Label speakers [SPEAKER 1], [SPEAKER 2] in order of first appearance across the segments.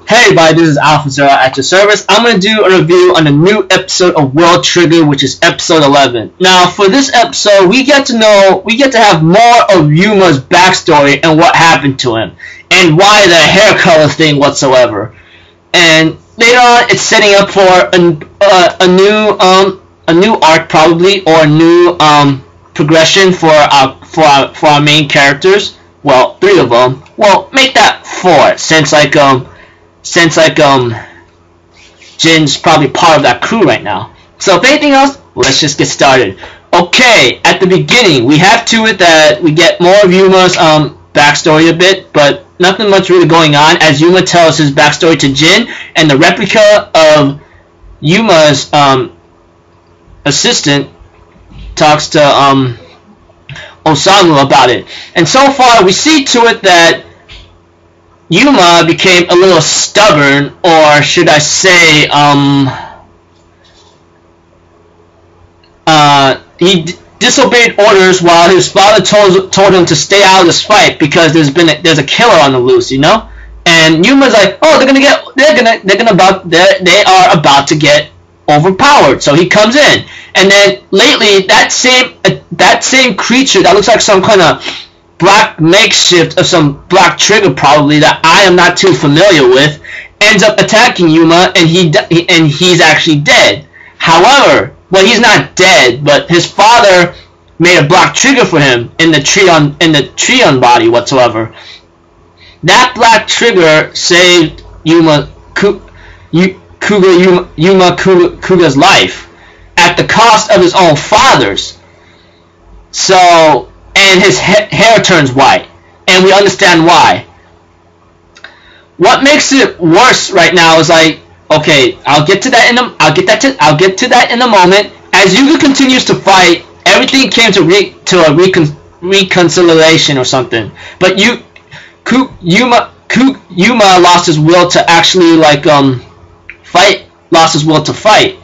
[SPEAKER 1] Hey everybody, this is Alpha Zero at your service. I'm going to do a review on the new episode of World Trigger, which is episode 11. Now, for this episode, we get to have more of Yuma's backstory and what happened to him, and why the hair color thing whatsoever. And later on, it's setting up for a new arc probably, or a new progression for our main characters. Well, 3 of them. Well, make that 4, since Jin's probably part of that crew right now. So if anything else, let's just get started. Okay, at the beginning, we have to it that we get more of Yuma's backstory a bit, but nothing much really going on, as Yuuma tells his backstory to Jin, and the replica of Yuma's assistant talks to Osamu about it. And so far, we see to it that Yuuma became a little stubborn, or should I say, he disobeyed orders while his father told him to stay out of this fight because there's a killer on the loose, you know. And Yuma's like, oh, they are about to get overpowered. So he comes in, and then lately that same creature that looks like some kind of black makeshift of some black trigger probably that I am not too familiar with ends up attacking Yuuma, and he's actually dead. However, well, he's not dead, but his father made a black trigger for him in the Trion body whatsoever. That black trigger saved Yuuma Kuga's life at the cost of his own father's. So, and his hair turns white, and we understand why. What makes it worse right now is like, okay, I'll get to that in a moment. As Yuga continues to fight, everything came to a reconciliation or something. But Yuuma lost his will to actually fight. Lost his will to fight,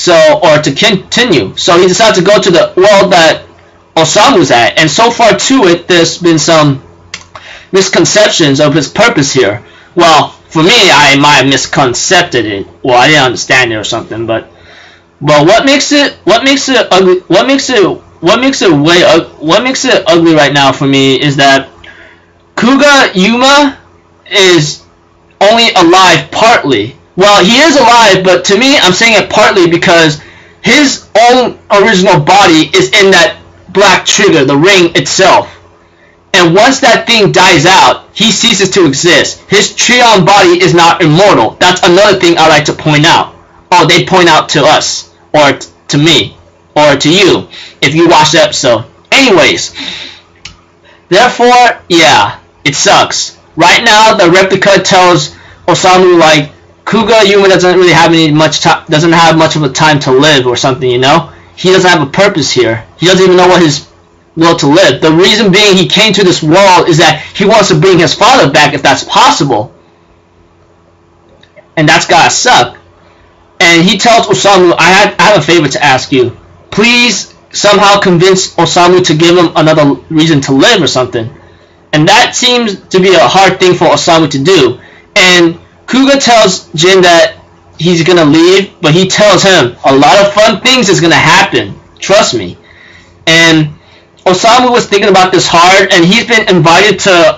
[SPEAKER 1] or to continue. So he decided to go to the world that Osamu's at, and so far to it, there's been some misconceptions of his purpose here. Well, for me, I might have misconcepted it. Well, I didn't understand it or something. But what makes it ugly right now for me is that Yuuma is only alive partly. Well, he is alive, but to me, I'm saying it partly because his own original body is in that black trigger, the ring itself. And once that thing dies out, he ceases to exist. His Trion body is not immortal. That's another thing I like to point out. Oh, they point out to us, or to me, or to you, if you watch the episode. Anyways, therefore, yeah, it sucks. Right now, the replica tells Osamu Yuuma doesn't really have doesn't have much of a time to live or something, you know. He doesn't have a purpose here. He doesn't even know what his will to live. The reason being he came to this world is that he wants to bring his father back if that's possible. And that's gotta suck. And he tells Osamu, I have a favor to ask you. Please somehow convince Osamu to give him another reason to live or something. And that seems to be a hard thing for Osamu to do. And Kuga tells Jin that he's gonna leave, but he tells him a lot of fun things is gonna happen. Trust me. And Osamu was thinking about this hard, and he's been invited to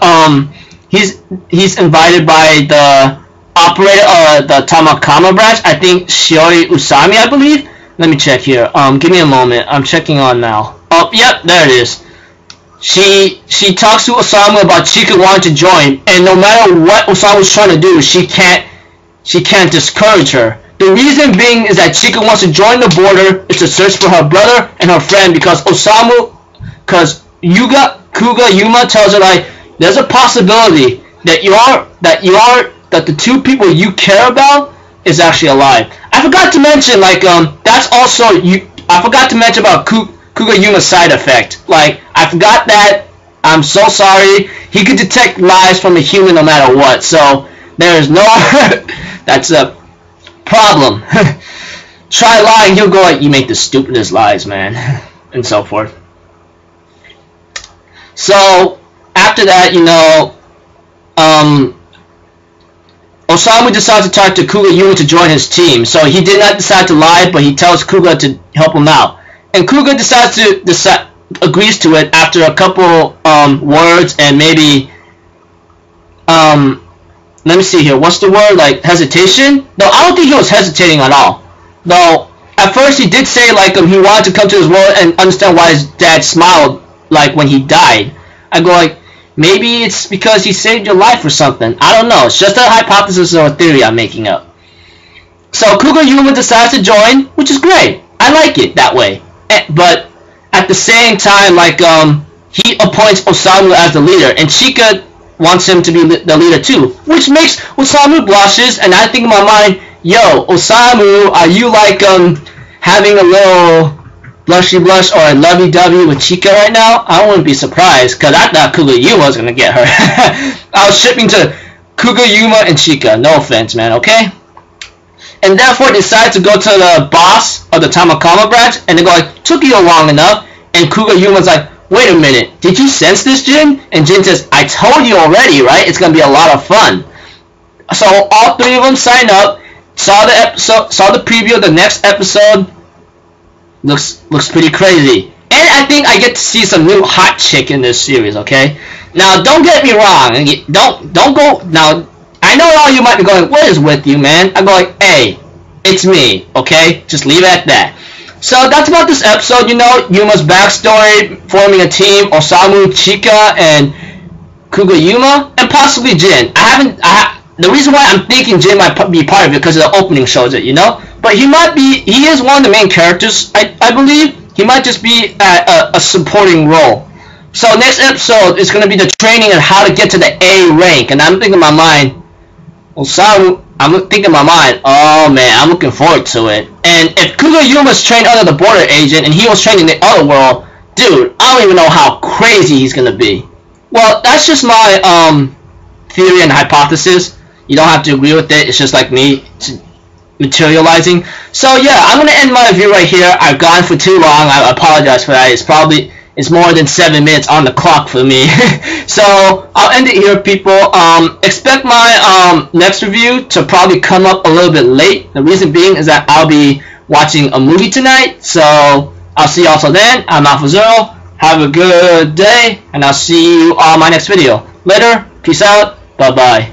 [SPEAKER 1] he's invited by the operator, the Tamakama branch. I think Shiori Usami, I believe. Let me check here. Give me a moment. I'm checking on now. Oh, yep, there it is. She talks to Osamu about Chika wanting to join, and no matter what Osamu's trying to do, she can't discourage her. The reason being is that Chika wants to join the border. It's to search for her brother and her friend because Yuuma tells her there's a possibility that the 2 people you care about is actually alive. I forgot to mention that's also I forgot to mention about Yuma's side effect. I forgot that. I'm so sorry. He could detect lies from a human no matter what. So there is no that's a problem. Try lying, he'll go you make the stupidest lies, man, and so forth. So after that, Osamu decides to talk to Kuga Yuuma to join his team. So he did not decide to lie, but he tells Kuga to help him out. And Kuga agrees to it after a couple words and maybe let me see here. What's the word? Like hesitation? No, I don't think he was hesitating at all. Though at first he did say like he wanted to come to this world and understand why his dad smiled like when he died. I go like, maybe it's because he saved your life or something. I don't know. It's just a hypothesis or a theory I'm making up. So Kuga Yuuma decides to join, which is great. I like it that way. But at the same time, like he appoints Osamu as the leader, and Chika wants him to be the leader too, which makes Osamu blushes. And I think in my mind, yo, Osamu, are you like having a little blushy blush or a lovey-dovey with Chika right now? I wouldn't be surprised, because I thought Kuga Yuuma was gonna get her. I was shipping to Kuga Yuuma and Chika. No offense, man. Okay. And therefore decide to go to the boss of the Tamakama branch, and they go like, took you long enough. And Kuga Yuma's like, wait a minute, did you sense this, Jin? And Jin says, I told you already, right? It's gonna be a lot of fun. So all three of them sign up, saw the preview of the next episode. Looks pretty crazy. And I think I get to see some new hot chick in this series, okay? Now don't get me wrong, don't go now. I know all you might be going, what is with you, man? I go like, hey, it's me, okay? Just leave it at that. So that's about this episode, you know, Yuma's backstory, forming a team, Osamu, Chika, and Kuga Yuuma, and possibly Jin. The reason why I'm thinking Jin might be part of it because the opening shows it, you know? But he is one of the main characters, I believe. He might just be a supporting role. So next episode is going to be the training and how to get to the A rank, and I'm thinking in my mind, Osamu, oh man, I'm looking forward to it. And if Kuga Yuma's trained under the border agent and he was trained in the other world, dude, I don't even know how crazy he's gonna be. Well, that's just my theory and hypothesis. You don't have to agree with it. It's just like me materializing. So yeah, I'm gonna end my review right here. I've gone for too long. I apologize for that. It's more than 7 minutes on the clock for me. So I'll end it here, people. Expect my next review to probably come up a little bit late. The reason being is that I'll be watching a movie tonight. So I'll see you all till then. I'm Alpha Zero. Have a good day, and I'll see you on my next video. Later. Peace out. Bye-bye.